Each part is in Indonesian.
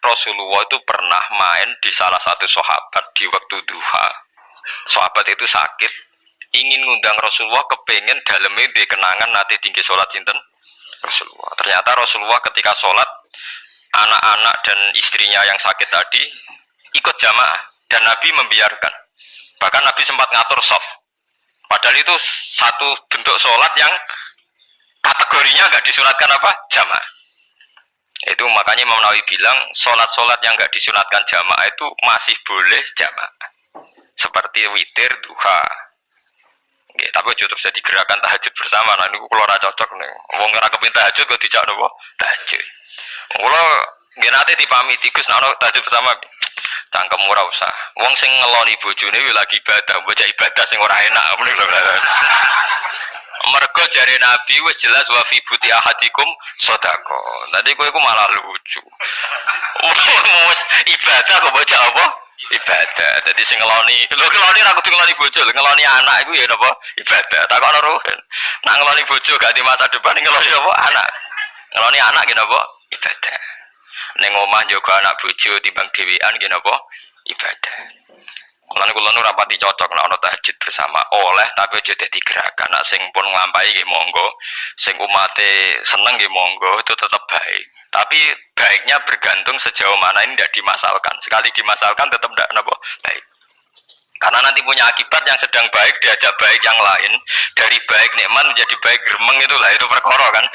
Rasulullah itu pernah main di salah satu sahabat di waktu duha. Sahabat itu sakit, ingin ngundang Rasulullah, kepengen dalamnya di kenangan nanti tinggi sholat sinten Rasulullah. Ternyata Rasulullah ketika sholat, anak-anak dan istrinya yang sakit tadi ikut jamaah dan Nabi membiarkan. Bahkan Nabi sempat ngatur soft. Padahal itu satu bentuk sholat yang kategorinya nggak disunatkan apa? Jamaah. Itu makanya Imam Nawawi bilang sholat-sholat yang nggak disunatkan jamaah itu masih boleh jamaah. Seperti witir, duha. Oke, tapi ojo terus jadi gerakan tahajud bersama. Nah, ini kalau ora cocok nih. Wong ora kepengin tahajud kok dijak nopo? Tahajud. Kula nggih nate dipamiti Gus nek tahajud bersama. Cangkem ora usah. Wong sing ngeloni bojone lagi ibadah, bocah ibadah sing ora enak ngene lho. Mergo jare Nabi wis jelas wa fi buti ahadikum sedekah. Tadi kowe iku malah lucu. Wis ibadah kok bocah apa? Ibadah. Jadi sing ngeloni, lho ngeloni ra kudu ngeloni bojo, ngeloni anak iku ya napa? Ibadah. Takono ruhen. Nak ngeloni bojo gak di masa depan ngeloni apa? Anak. Ngeloni anak ki napa? Ibadah. Ning omah njogo anak bojo timbang dhewean ki napa? Ibadah. Mulane kula nu rapati cocok nek ana tahajud bersama oleh tapi aja dadi gerakan. Nek sing pun nglampahi nggih monggo, sing umate seneng nggih monggo, itu tetap baik. Tapi baiknya bergantung sejauh mana ini tidak dimasalkan. Sekali dimasalkan tetap tidak napa baik. Karena nanti punya akibat yang sedang baik diajak baik yang lain, dari baik nikmat menjadi baik gremeng itulah itu perkara kan.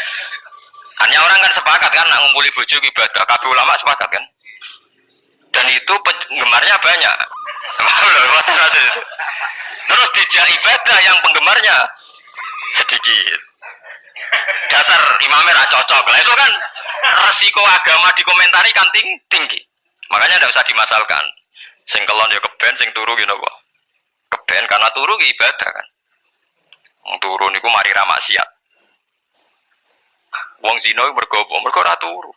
Hanya orang kan sepakat kan nak ngumpuli bojo ibadah, kabeh ulama sepakat kan. Dan itu penggemarnya banyak. Terus dijak ibadah yang penggemarnya sedikit. Dasar imamnya ra cocok. Lah itu kan resiko agama dikomentari kan tinggi. Makanya tidak usah dimasalkan. Sing kelon ya keben, sing turu gitu kok. Keben karena turu ki ibadah kan. Wong turu niku mari ra maksiat. Wong zina mergo apa? Mergo ora turu.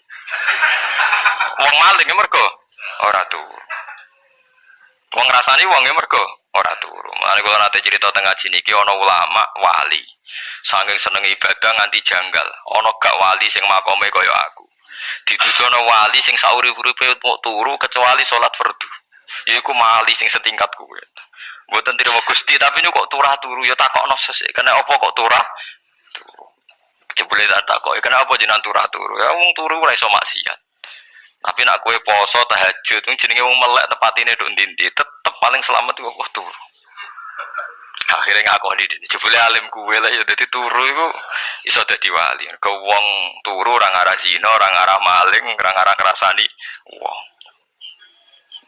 Wong maling mergo ora turu. Wong ngrasani wong mergo ora turu. Mulane kula nate cerita teng ngaji niki ana ulama wali. Saking seneng ibadah nganti janggal. Ana gak wali sing makome kaya aku. Dituduhno wali sing saurip-uripe mau turu kecuali salat fardu. Iku wali sing setingkat kuwe. Mboten trimo Gusti tapi niku kok turah turu ya takokno sesuk. Kena apa kok turah? Turu. Jebule tak takoki kenapa jenengan turah turu? Ya wong turu ora iso maksiat. Tapi nak kue poso tahajud, jenenge wong melek tepatine nduk ndi-ndi, tetep paling selamat kok turu. Akhirnya ngakoni jebule alim kuwe lah ya dadi turu iku iso dadi wali. Ke wong turu ora ngarah zina, ora ngarah maling, ora ngarah ngrasani wong.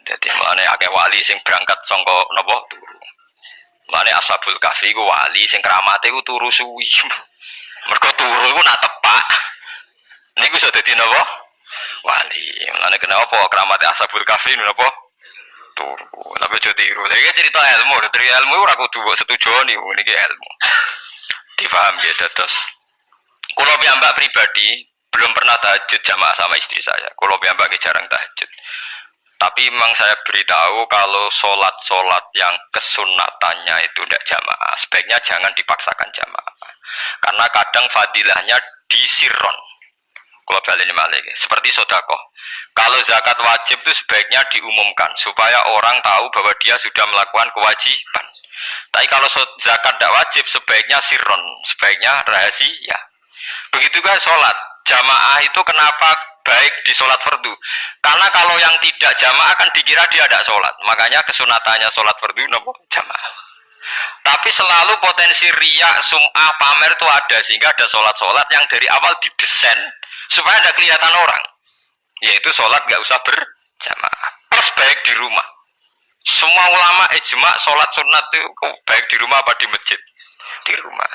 Dadi mlane akeh wali sing berangkat saka napa turu. Mlane Ashabul Kahfi ku wali sing kramate ku turu suwi. Mergo turu iku nak tepak. Niku iso dadi napa? Wali. Mulane kenapa keramat Ashabul Kahfi napa? Turu. Tapi aja tiru. Iki cerita ilmu, dari ilmu ora kudu mbok setujoni niki ilmu. Difaham ya dados. Kula piyambak pribadi belum pernah tahajud jamaah sama istri saya. Kula piyambak jarang tahajud. Tapi memang saya beritahu kalau sholat-sholat yang kesunatannya itu tidak jamaah, sebaiknya jangan dipaksakan jamaah. Karena kadang fadilahnya disirron. Kalau balik balik, seperti sodakoh. Kalau zakat wajib itu sebaiknya diumumkan supaya orang tahu bahwa dia sudah melakukan kewajiban. Tapi kalau zakat tidak wajib sebaiknya sirron, sebaiknya rahasia. Begitu kan sholat jamaah itu kenapa baik di sholat fardu? Karena kalau yang tidak jamaah kan dikira dia tidak sholat. Makanya kesunatannya sholat fardu nopo jamaah. Tapi selalu potensi riya, sum'ah, pamer itu ada sehingga ada sholat-sholat yang dari awal didesain supaya ada kelihatan orang. Yaitu sholat gak usah berjamaah. Plus baik di rumah. Semua ulama ijma sholat sunat itu baik di rumah apa di masjid? Di rumah.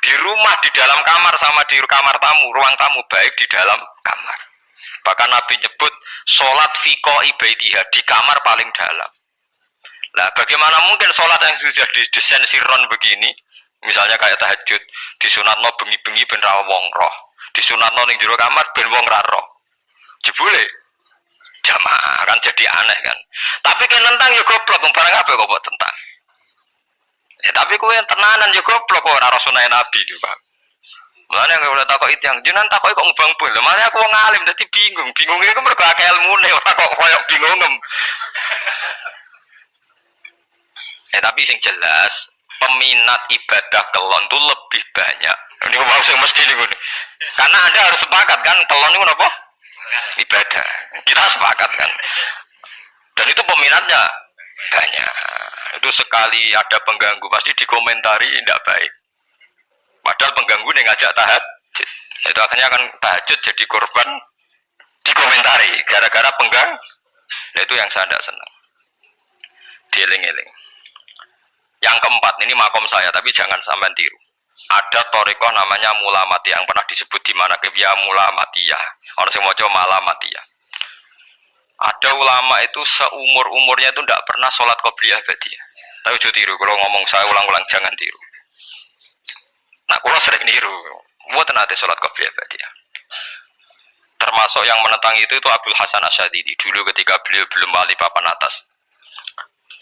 Di rumah, di dalam kamar sama di kamar tamu, ruang tamu baik di dalam kamar. Bahkan Nabi nyebut sholat fiko ibaidiyah di kamar paling dalam. Nah, bagaimana mungkin sholat yang sudah didesain sirron begini, misalnya kayak tahajud, disunatno bengi-bengi ben ra wong roh, disunatno ning jero kamar ben wong ra roh. Jebule jamaah kan jadi aneh kan. Tapi kan tentang yo goblok barang apa kok mbok tentang. Ya tapi kowe tenanan yo goblok ora sunah Nabi iki, Pak. Mulane yang udah takok itu yang jenengan takok kok ngubang bol. Makanya aku wong alim dadi bingung. Bingungnya iku mergo akeh ilmune ora kok koyo bingung. Tapi sing jelas peminat ibadah kelon itu lebih banyak. Ini mau sing mesti niku. Karena Anda harus sepakat kan kelon itu apa? Ibadah. Kita sepakat kan. Dan itu peminatnya banyak. Itu sekali ada pengganggu pasti dikomentari tidak baik. Padahal pengganggu nih ngajak tahajud. Itu akhirnya akan tahajud jadi korban dikomentari gara-gara penggang. Nah, itu yang saya tidak senang. Dieling-eling. Yang keempat, ini makom saya, tapi jangan sampai tiru. Ada torikoh namanya Mulamatiyah yang pernah disebut di mana ya Mulamatiyah. Orang yang mau coba Malamatiyah. Ada ulama itu seumur-umurnya itu tidak pernah sholat qobliyah ba'diyah. Tapi jujur tiru, kalau ngomong saya ulang-ulang jangan tiru. Nah, kalau sering tiru, buat nanti sholat qobliyah ba'diyah. Termasuk yang menentang itu Abdul Hasan Asyadili. Dulu ketika beliau belum balik papan atas.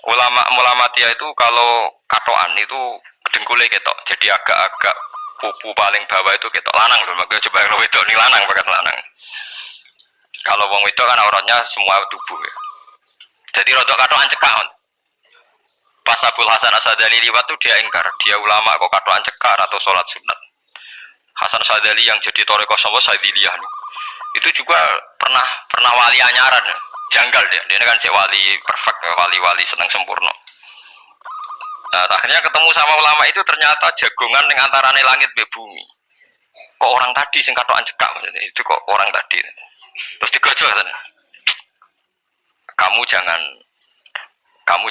Ulama Mulamatiyah itu kalau katoan itu dengkulnya ketok, jadi agak-agak pupu paling bawah itu ketok lanang loh. Makanya coba yang wedok ini lanang bakat lanang. Kalau wong wedok kan auratnya semua tubuh ya. Jadi rodok katoan cekak. Pas Abdul Hasan Asyadili liwat tuh dia ingkar, dia ulama kok katoan cekar atau sholat sunat. Hasan Asyadili yang jadi toreko sama Syadiliyah itu juga pernah wali anyaran ya. Janggal dia kan si wali perfect, wali seneng sempurna. Nah, akhirnya ketemu sama ulama itu ternyata jagongan dengan antarane langit be bumi. Kok orang tadi sing katokan cekak maksudnya itu kok orang tadi. Terus digojo sana. Kamu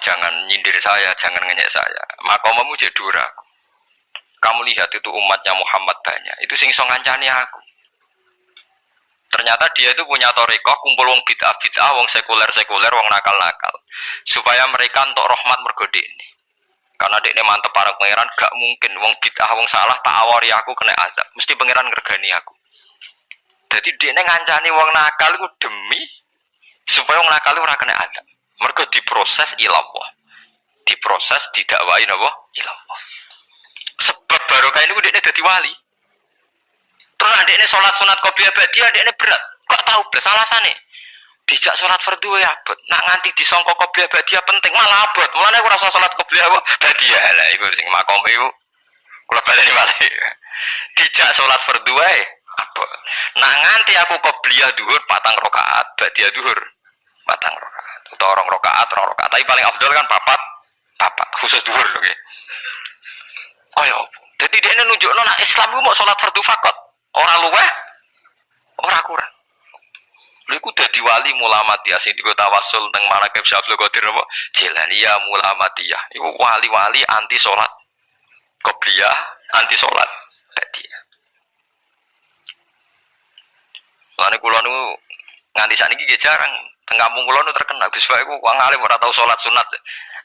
jangan nyindir saya, jangan ngenyek saya. Makomamu jedura. Kamu lihat itu umatnya Muhammad banyak. Itu sing iso ngancani aku. Ternyata dia itu punya torikoh, kumpul wong bid'ah, wong sekuler, wong nakal. Supaya mereka untuk rahmat mergode ini. Karena dekne mantep para pangeran, gak mungkin wong bid'ah, wong salah tak awari aku kena azab. Mesti pangeran ngergani aku. Jadi dekne ngancani wong nakal itu demi supaya wong nakal ora kena azab. Mergo diproses ilallah. Diproses didakwai napa? Ilallah. Sebab barokah ini dekne dadi wali. Terus adeknya sholat sunat qobliyah ba'diyah adeknya berat. Kok tahu berat alasannya? Dijak sholat fardu ya abot. Nak nganti disangka qobliyah ba'diyah penting malah abot. Mulane aku rasa sholat qobliyah ba'diyah lah iku sing makom iku. Kula baleni malih. Dijak sholat fardu ae abot. Nak nganti aku qobliyah dhuwur 4 rakaat, ba'diyah dhuwur 4 rakaat. Utawa 2 rakaat, 2 rakaat. Tapi paling afdal kan papat khusus dhuwur lho nggih. Kaya apa? Dadi dekne nunjukno nek Islam ku mau sholat fardu fakot. Orang luweh, orang kurang. Iku dadi wali Mulamatiyah sing digo tawasul teng Manaqib Syekh Abdul Qadir apa? Jilaniyah Mulamatiyah. Iku wali-wali anti salat qobliyah, anti salat ba'diyah. Lan kula niku nganti sakniki nggih jarang teng kampung kula niku terkenal Gus Pak iku wong alim ora tau salat sunat.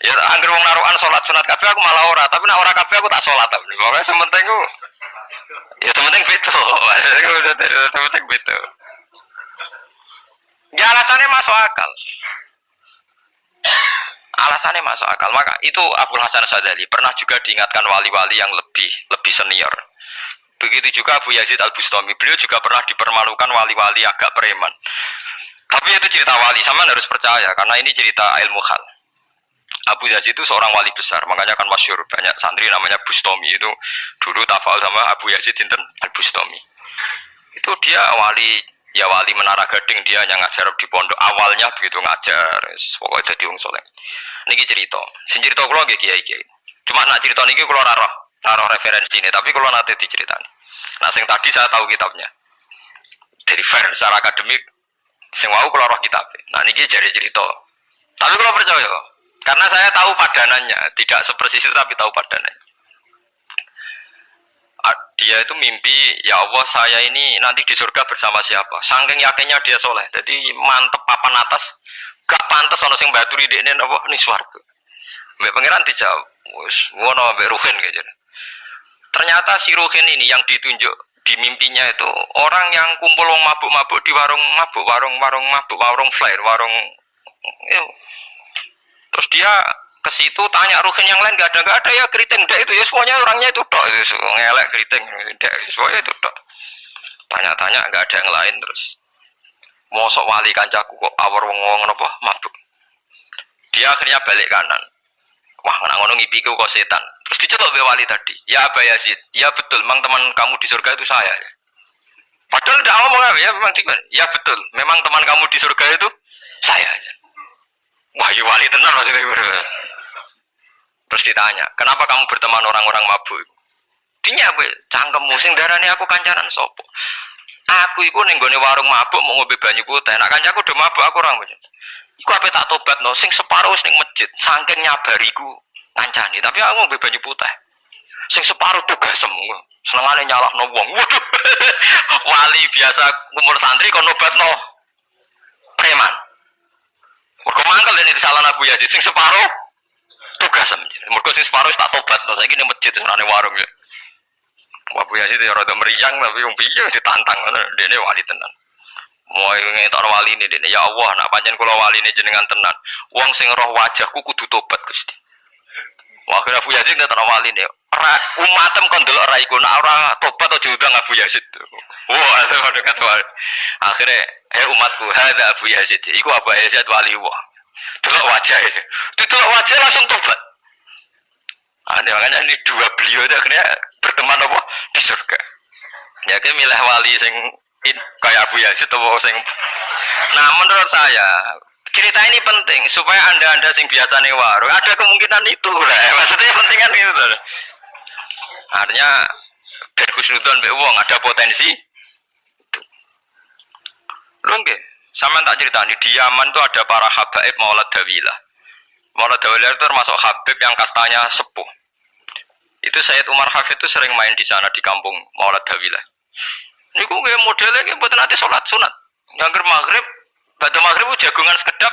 Ya anggere wong narukan salat sunat kabeh aku malah ora, tapi nek ora kabeh aku tak salat ta. Pokoke sementing ku ya sementing beto. Sementing beto. Ya alasannya masuk akal. Alasannya masuk akal. Maka itu Abdul Hasan Asyadili pernah juga diingatkan wali-wali yang lebih senior. Begitu juga Abu Yazid Al-Bustami. Beliau juga pernah dipermalukan wali-wali agak preman. Tapi itu cerita wali, sama harus percaya karena ini cerita ilmu hal. Abu Yazid itu seorang wali besar, makanya kan masyhur banyak santri namanya Bustami itu dulu tafal sama Abu Yazid Al-Bustami. Itu dia wali Menara Gading, dia yang ngajar di pondok awalnya begitu ngajar, pokoknya jadi wong soleh. Niki cerita, sing cerita kula nggih kiai-kiai. Cuma nak cerita niki kula ora roh referensi ini, tapi kula nate diceritani. Nah sing tadi saya tahu kitabnya. Dari fair secara akademik sing wau kula roh kitab. Nah niki jadi cerita. Tapi kula percaya karena saya tahu padanannya, tidak sepersis itu tapi tahu padanannya. Dia itu mimpi, ya Allah saya ini nanti di surga bersama siapa. Saking yakinnya dia soleh, jadi mantep papan atas, gak pantas ono sing baturi dekne napa ni swarga. Mbak pangeran dijawab, wis ngono mbek Ruhin gitu. Ternyata si Ruhin ini yang ditunjuk di mimpinya itu orang yang kumpul wong mabuk-mabuk di warung mabuk, warung flare, warung. Terus dia ke situ tanya ruhin yang lain nggak ada ya keriting dek itu ya semuanya orangnya itu tok ngelek keriting dek semuanya itu tok tanya-tanya nggak ada yang lain terus mosok wali kancaku kok awar wong apa mabuk dia akhirnya balik kanan wah ngono ngipiku kok setan terus dicetok be wali tadi ya Aba Yazid ya betul memang teman kamu di surga itu saya ya. Padahal tidak ngomong apa ya memang ya betul memang teman kamu di surga itu saya aja wah ya wali tenar maksudnya. Terus ditanya, kenapa kamu berteman orang-orang mabuk? Dinya gue cangkemmu sing darane aku kancanan sopo. Aku iku ning gone warung mabuk mau ngombe banyu putih. Nek kancaku do mabuk aku ora banyu. Iku ape tak tobatno sing separuh ning masjid saking nyabariku kancane, tapi aku ngombe banyu putih. Sing separuh tugasem. Senengane nyalahno wong. Waduh. Wali biasa kumpul santri kon nobatno preman. Mergo mangkel nek disalahno Abu Yazid sing separuh tugas mergo sing separuh tak tobat to saiki ning masjid senane warung ya. Abu Yazid ya rada meriang tapi wong piye ditantang ngono dene wali tenan. Mau ngetok waline dene ya Allah nak pancen kula waline jenengan tenan. Wong sing roh wajahku kudu tobat Gusti. Wah kira Abu Yazid ngetok waline ora umatem kon delok ora iku nak ora tobat aja diundang Abu Yazid. Wah ada kata wali. Akhire umatku hadza Abu Yazid. Iku Abu Yazid wali wah. Delok wajah itu. Delok wajah langsung tobat. Makanya ini dua beliau itu akhirnya berteman apa di surga. Ya kan milih wali sing kayak Abu Yazid atau sing. Nah menurut saya cerita ini penting supaya anda sing biasa nih warung ada kemungkinan itu lah. Maksudnya penting kan itu. Artinya berhusnudon be wong ada potensi. Lho nggih, sampean tak ceritani di Yaman itu ada para habaib Maulad Dawilah. Maulad Dawilah itu termasuk habib yang kastanya sepuh. Itu Sayyid Umar Hafid itu sering main di sana di kampung Maulad Dawilah. Niku nggih modelnya nggih mboten ate salat sunat. Yang maghrib, badhe maghrib jagungan sekedap.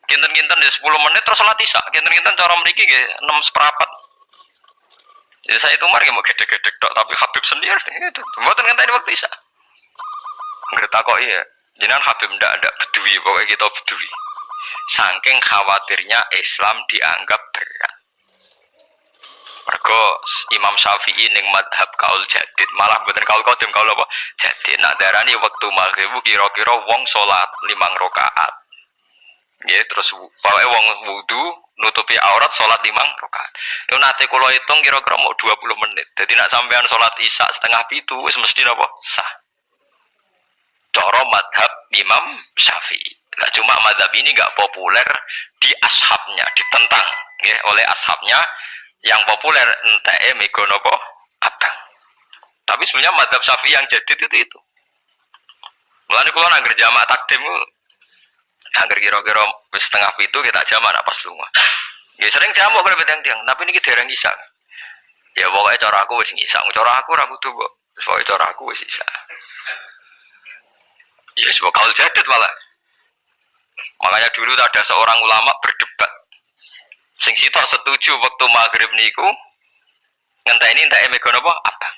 Kinten-kinten di 10 menit terus salat isya. Kinten-kinten cara mriki nggih 6 seperempat. Ya Sayyid Umar nggih mau gedhe-gedhe tok tapi habib sendiri gitu. Mboten ngenteni waktu isya. Nggih takoki ya. Jenengan habib ndak bedui pokoknya kita bedui. Saking khawatirnya Islam dianggap berat. Mergo Imam Syafi'i ning madhab kaul jadid malah mboten kaul qadim kaul apa jadid nak darani wektu maghrib kira-kira wong salat 5 rakaat nggih terus pokoke wong wudu nutupi aurat salat 5 rakaat yo nate kula hitung kira-kira mau 20 menit dadi nak sampean salat isya setengah 7 wis mesti napa sah cara madhab Imam Syafi'i. Nah, cuma madhab ini enggak populer di ashabnya ditentang nggih oleh ashabnya. Yang populer enteke mego napa abang. Tapi sebenarnya mazhab Syafi'i yang jadid itu. Mulane kula nang jamaah takdim angger kira-kira wis setengah 7 kita jamaah pas lunga. Ya sering jamu kalau tiang-tiang, tapi niki dereng isa. Ya pokoke cara aku wis ngisa, cara aku ora kudu kok. Pokoke cara aku wis isa. Ya sebab kaul jadid malah. Makanya dulu ada seorang ulama berdebat. Sing sitok setuju waktu maghrib niku ngenteni enteke mego napa abang.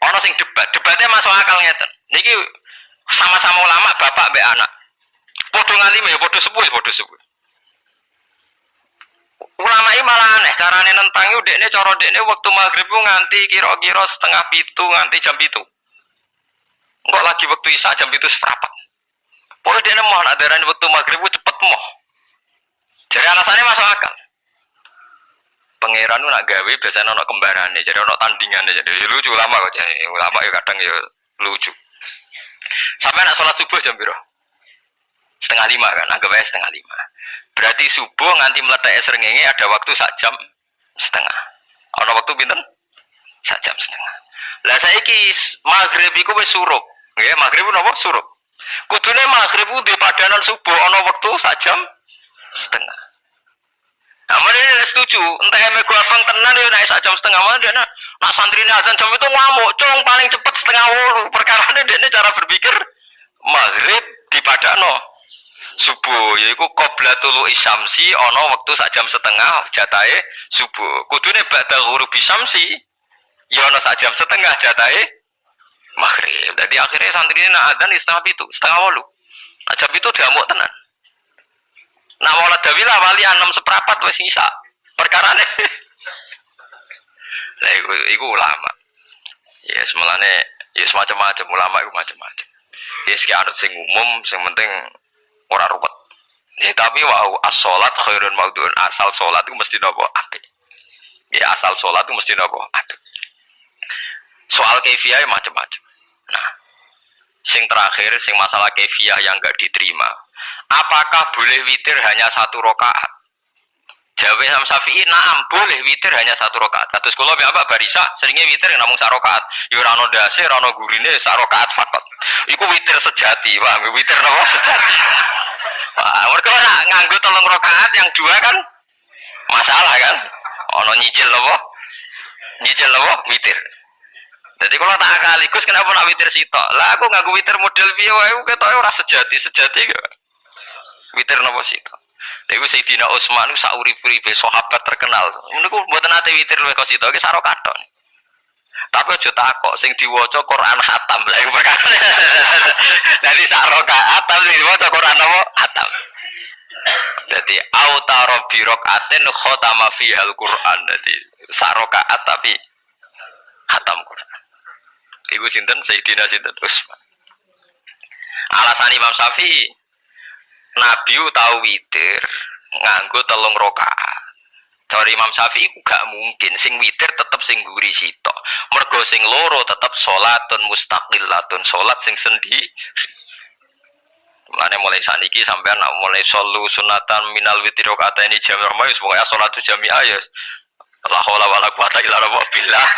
Ana sing debatnya masuk akal ngeten. Niki sama-sama ulama bapak mbek anak. Padha ngalime, padha sepuh. Ulama iki malah aneh carane nentang yo dekne cara dekne waktu maghrib ku nganti kira-kira setengah 7 nganti jam 7. Engko lagi waktu isya jam 7 seperempat. Pokoke dekne mau nak darani waktu maghrib ku cepet moh. Jadi alasannya masuk akal. Pangeran nak gawe biasanya nak kembarane, jadi nak tandingannya jadi lucu ulama kok. Ulama ya kadang ya lucu. Sampai nak sholat subuh jam piro? 4:30 kan, anggap aja 4:30. Berarti subuh nganti meletak srengenge ada waktu 1 jam setengah. Ana waktu pinten? 1 jam setengah. Lah saiki maghrib iku wis surup. Nggih, maghrib napa surup. Kudune maghrib ku di padanan subuh ana waktu 1 jam setengah. Amun ini setuju, entah mego abang tenan ya naik 1 jam setengah mana dia nak santrine azan jam itu ngamuk, cung paling cepet 7:30. Perkarane dia cara berpikir maghrib dipadakno subuh, yaiku qoblatul isyamsi ana waktu 1 jam setengah jatahe subuh. Kudune ba'da ghurubi syamsi ya ana 1 jam setengah jatahe maghrib. Dadi akhirnya santrine nak azan setengah 7, 7:30. Nah jam itu diamuk tenan. Nak maulid dawilah wali 6/4 wis isa. Perkarane. Lah iku ulama. Ya semelane ya semacam-macam ulama iku macam-macam. Ya sing anut sing umum sing penting ora ruwet. Ya tapi wau as-shalat khairun maudhu'un. Asal salat itu mesti napa apik. Ya asal salat itu mesti napa apik. Soal kaifiyah macam-macam. Nah, sing terakhir sing masalah kaifiyah yang enggak diterima. Apakah boleh witir hanya 1 rakaat? Jawab Imam Syafi'i, na'am, boleh witir hanya 1 rakaat. Kados kula mbak barisa seringnya witir namung 1 rakaat. Ya ora ono ndase, ora ono gurine 1 rakaat fakot. Iku witir sejati, paham? Witir napa sejati. Wah, mereka ora nganggo 3 rakaat yang 2 kan masalah kan? Ono nyicil napa? Nyicil napa? Witir. Jadi kalau tak akaligus kenapa nak witir sitok? Lah aku nganggo witir model piye wae ketoke ora sejati kok. Witir napa sitok? Lha iku Sayyidina Utsman ku sak urip-uripe sahabat terkenal. Niku mboten ate witir luwih kok sitok iki sak rakaat. Tapi aja takok sing diwaca Quran khatam lha iku perkara. Dadi sak rakaat tapi diwaca Quran apa? Khatam. Dadi autara bi rakaatin khatama fihal Quran. Dadi sak rakaat tapi khatam Quran. Iku sinten Sayyidina sinten Utsman. Alasan Imam Syafi'i Nabi tahu witir nganggo 3 rakaat. Dari Imam Syafi'i gak mungkin sing witir tetep sing guri sitok. Mergo sing loro tetep salatun mustaqillatun, salat sing sendiri. Mulane mulai saniki sampean nak mulai solu sunatan minal witir rakaataini jami'ah wis pokoke salatu jami'ah ya la haula wala quwata illa billah.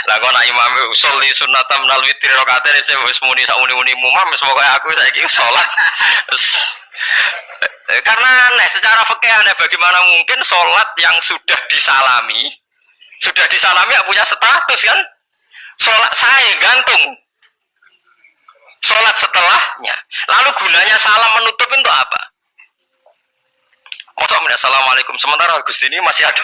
Lah kok nak imam sholli sunnatam minal witir rakaataini wis muni sak muni-muni mumam wis pokoke aku saiki salat. Karena aneh secara fikih aneh bagaimana mungkin sholat yang sudah disalami ya punya status kan? Sholat saya gantung sholat setelahnya. Lalu gunanya salam menutup itu apa? Masa assalamualaikum sementara Gusti ini masih ada.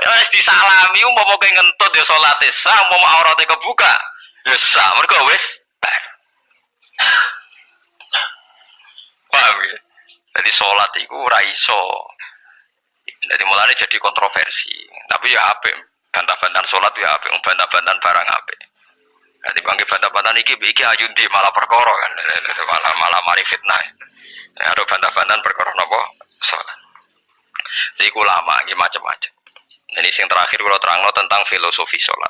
Wis disalami umpama kowe ngentut ya salate sah, umpama aurate kebuka ya sah. Mergo wis bar. Paham ya? Jadi sholat itu ora iso. Jadi mulanya jadi kontroversi. Tapi ya apik, bantah-bantahan sholat ya apik, bantah-bantahan barang apik. Jadi bangke bantah-bantahan iki ayundi malah perkara kan, malah mari fitnah. Ya ada bantah-bantahan perkara napa? Sholat. Jadi ulama iki macam-macam. Jadi sing terakhir kula terangno tentang filosofi sholat.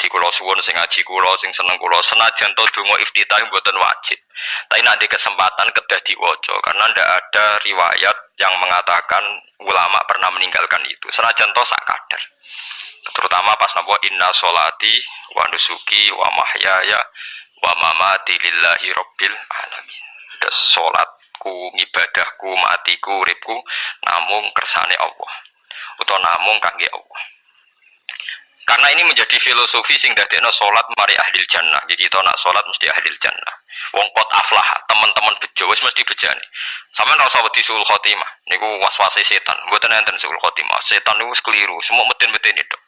Di kula suwun sing ngaji kula sing seneng kula senajan to donga iftitah mboten wajib. Tapi nanti kesempatan kedah diwaca karena ndak ada riwayat yang mengatakan ulama pernah meninggalkan itu. Senajan to sak kadar. Terutama pas napa inna sholati wa nusuki wa mahyaya wa mamati lillahi rabbil alamin. Salatku, ngibadahku, matiku, uripku namung kersane Allah. Utawa namung kangge Allah. Karena ini menjadi filosofi sing dadekno salat mari ahli jannah. Jadi kita nak salat mesti ahli jannah. Wong qad aflah, teman-teman bejo wis mesti bejane. Sampeyan ora usah wedi suul khotimah. Niku waswase setan. Mboten enten suul khotimah. Setan niku keliru, semua meten-meten itu.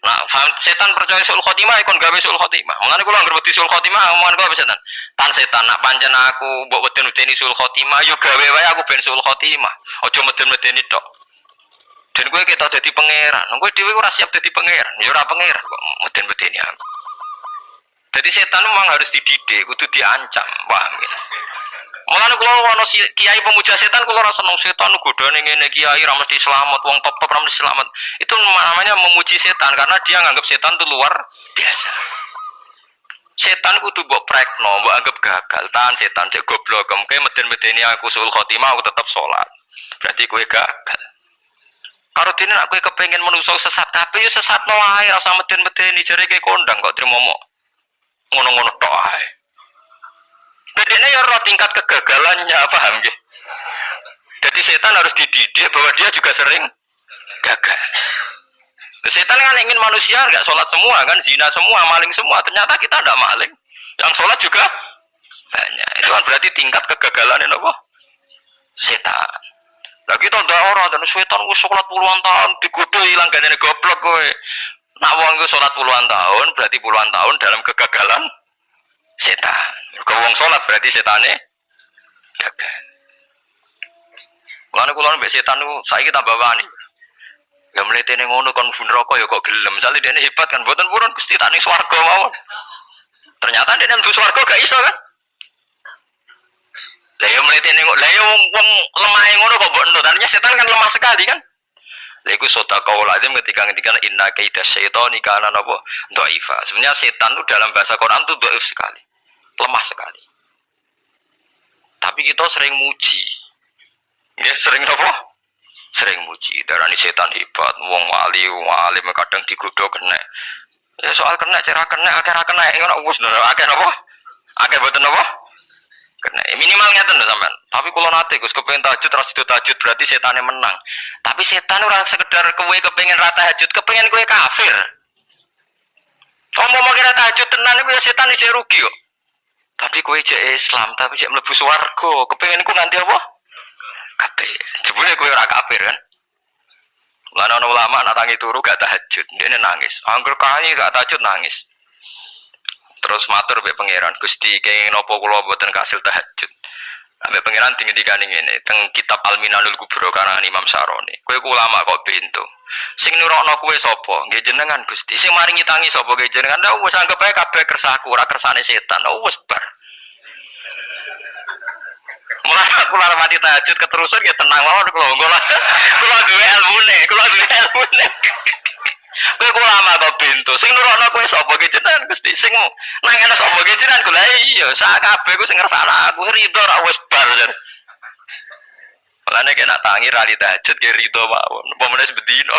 Nah, setan percaya suul khotimah ikon gawe suul khotimah. Mulane kula anggere wedi suul khotimah omongan kula setan. Tan setan nak pancen aku mbok weden-wedeni suul khotimah yo gawe wae aku ben suul khotimah. Aja meten-meten itu. Dan gue kita jadi pangeran, gue dewi ora siap jadi pangeran, ya ora pangeran kok meden-medeni aku. Jadi setan memang harus dididik, kudu diancam, paham ya? Mulane kula ana kiai pemuja setan kula ora seneng setan godhone ngene kiai ra mesti selamat, wong top-top ra mesti selamat. Itu namanya memuji setan karena dia nganggap setan itu luar biasa. Setan kudu mbok prekno, mbok anggap gagal, tahan setan cek goblok, kemke meden-medeni aku suul khotimah aku tetap salat. Berarti kowe gagal. Karo dene aku kepengen menungso sesat kabeh ya sesatno wae ora usah meden-medeni jare ke kondang kok trimo mok ngono-ngono tok ae. Bedene ya ora tingkat kegagalannya, paham nggih? Jadi setan harus dididik bahwa dia juga sering gagal. Setan kan ingin manusia enggak sholat semua kan, zina semua, maling semua. Ternyata kita enggak maling. Yang sholat juga banyak. Itu kan berarti tingkat kegagalannya apa? Setan. Lah kita ndak ora dan setan ku salat puluhan tahun digodho ilang gandene goblok kowe. Nak wong ku salat puluhan tahun berarti puluhan tahun dalam kegagalan setan. Mergo wong salat berarti setane Gagal. Kula mbek setan niku saiki tambah wani. Ya mletene ngono kon bun rokok ya kok gelem. Misale dene hebat kan mboten purun Gusti tak ning swarga mawon. Ternyata dene mlebu swarga gak iso kan? Lah ya mletene lah ya wong lemah ngono kok mbok entuk. Artinya setan kan lemah sekali kan? Lha iku sodaqaul azim ketika ngendikan inna kaida syaitani kana napa dhaifa. Sebenarnya setan itu dalam bahasa Quran itu dhaif sekali. Lemah sekali. Tapi kita sering muji. Nggih, sering napa? Sering muji, darani setan hebat, wong wali, wong alim kadang digodho kena. Ya soal kena, cara kena, akeh ra kena, ngono wis akeh napa? Akeh boten napa? Kena. Minimal ngeten lho sampean. Tapi kula nate Gus kepengin tahajud terus itu tahajud berarti setane menang. Tapi setan ora sekedar kowe kepengin ra tahajud, kepengin kowe kafir. Omong kira tahajud tenan iku ya setan isih rugi kok. Tapi kowe jek Islam, tapi jek mlebu swarga, kepengin iku nganti apa? Kafir. Jebule kowe ora kafir kan? Lan ana ulama nak tangi turu gak tahajud, dene nangis. Angger kae gak tahajud nangis. Terus matur mbek pangeran, Gusti kenging napa kula mboten kasil tahajud. Ambek pangeran dingendikane ngene, teng kitab Al-Minanul Kubra karangan Imam Saroni. Kowe ku ulama kok bento. Sing nurokno kowe sapa? Nggih jenengan Gusti. Sing maringi tangi sapa? Nggih jenengan. Lah wis anggap ae kabeh kersahku, ora kersane setan. Wis bar. Mulai aku lara mati tahajud keterusan ya tenang mawon kula duwe ilmune, kowe lama kok bento. Sing nurono kowe sapa ki jenengan Gusti? Sing nangene sapa ki jenengan kula iya sak kabeh ku sing ngersakno aku rido ra wis bar jan. Mulane nek nak tangi ra tahajud ge rido mawon. Apa meneh bedino.